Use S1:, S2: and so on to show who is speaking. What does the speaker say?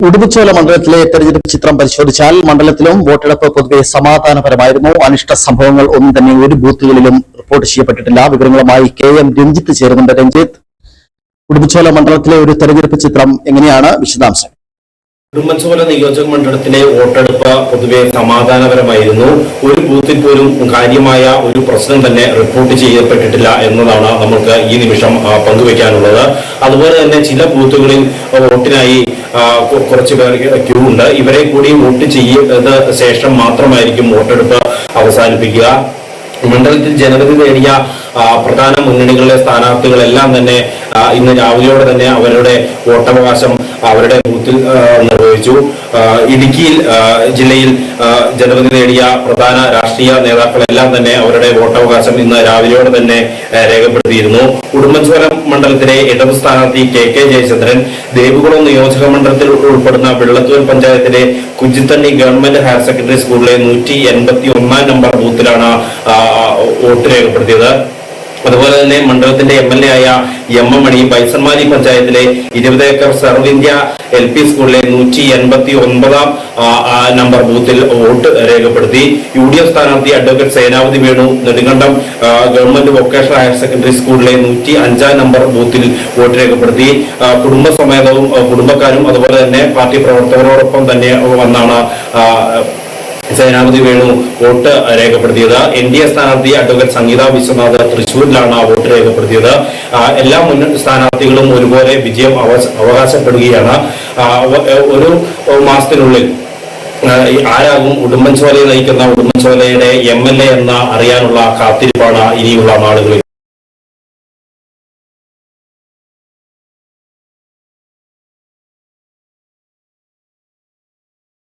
S1: ഉടുമ്പൻചോല മണ്ഡലത്തിലെ തെരഞ്ഞെടുപ്പ് ചിത്രം പരിശോധിച്ചാൽ മണ്ഡലത്തിലും വോട്ടെടുപ്പ് പൊതുവെ സമാധാനപരമായിരുന്നു. അനിഷ്ട സംഭവങ്ങൾ ഒന്നും തന്നെ ഒരു ബൂത്തുകളിലും റിപ്പോർട്ട് ചെയ്യപ്പെട്ടിട്ടില്ല. വിവരങ്ങളുമായി KM രഞ്ജിത്ത് ചേരുന്നുണ്ട്. രഞ്ജിത്ത്, ഉടുമ്പൻചോല മണ്ഡലത്തിലെ ഒരു തെരഞ്ഞെടുപ്പ് ചിത്രം എങ്ങനെയാണ്? വിശദാംശം.
S2: ഉടുമ്പൻചോല നിയോജക മണ്ഡലത്തിലെ വോട്ടെടുപ്പ് പൊതുവെ സമാധാനപരമായിരുന്നു. ഒരു ബൂത്തിൽ പോലും കാര്യമായ ഒരു പ്രശ്നം തന്നെ റിപ്പോർട്ട് ചെയ്യപ്പെട്ടിട്ടില്ല എന്നതാണ് നമുക്ക് ഈ നിമിഷം പങ്കുവയ്ക്കാനുള്ളത്. അതുപോലെ തന്നെ ചില ബൂത്തുകളിൽ വോട്ടിനായി കുറച്ച് പേർ ക്യൂ ഉണ്ട്. ഇവരെ കൂടി വോട്ട് ചെയ്ത ശേഷം മാത്രമായിരിക്കും വോട്ടെടുപ്പ് അവസാനിപ്പിക്കുക. മണ്ഡലത്തിൽ ജനവിധി നേടിയ പ്രധാന മുന്നണികളിലെ സ്ഥാനാർത്ഥികളെല്ലാം തന്നെ ഇന്ന് രാവിലെയോടെ തന്നെ അവരുടെ വോട്ടവകാശം അവരുടെ ബൂത്തിൽ നിർവഹിച്ചു. ഇടുക്കി ജില്ലയിൽ ജനവിധി നേടിയ പ്രധാന രാഷ്ട്രീയ നേതാക്കളെല്ലാം തന്നെ അവരുടെ വോട്ടവകാശം ഇന്ന് രാവിലെയോടെ തന്നെ രേഖപ്പെടുത്തിയിരുന്നു. ഉടുമ്പൻചോല മണ്ഡലത്തിലെ ഇടത് സ്ഥാനാർത്ഥി KK ജയചന്ദ്രൻ ദേവികുളം നിയോജക മണ്ഡലത്തിൽ ഉൾപ്പെടുന്ന വെള്ളത്തൂർ പഞ്ചായത്തിലെ കുജിത്തണ്ണി ഗവൺമെന്റ് ഹയർ സെക്കൻഡറി സ്കൂളിലെ 181 നമ്പർ ബൂത്തിലാണ് വോട്ട് രേഖപ്പെടുത്തിയത്. അതുപോലെ തന്നെ മണ്ഡലത്തിന്റെ MLA ആയ M മണി ബൈസൺമാലി പഞ്ചായത്തിലെ 20 ഏക്കർ സർവ് ഇന്ത്യ LP സ്കൂളിലെ 189 നമ്പർ ബൂത്തിൽ വോട്ട് രേഖപ്പെടുത്തി. UDF സ്ഥാനാർത്ഥി advocate Senavathi Venu Nedumkandam government vocational higher secondary സ്കൂളിലെ 105 നമ്പർ ബൂത്തിൽ വോട്ട് രേഖപ്പെടുത്തി. കുടുംബസമേതവും കുടുംബക്കാരും അതുപോലെ തന്നെ പാർട്ടി പ്രവർത്തകരോടൊപ്പം തന്നെ വന്നാണ് സേനാപതി വേണു വോട്ട് രേഖപ്പെടുത്തിയത്. NDA സ്ഥാനാർത്ഥി അഡ്വക്കേറ്റ് സംഗീത വിശ്വനാഥ് തൃശ്ശൂരിലാണ് വോട്ട് രേഖപ്പെടുത്തിയത്. എല്ലാ മുൻ സ്ഥാനാർത്ഥികളും ഒരുപോലെ വിജയം അവകാശപ്പെടുകയാണ്. ഒരു മാസത്തിനുള്ളിൽ ആരാകും ഉടുമ്പൻചോലയെ നയിക്കുന്ന ഉടുമ്പൻചോലയുടെ MLA എന്ന് അറിയാനുള്ള കാത്തിരിപ്പാണ് ഇനിയുള്ള നാളുകളിൽ.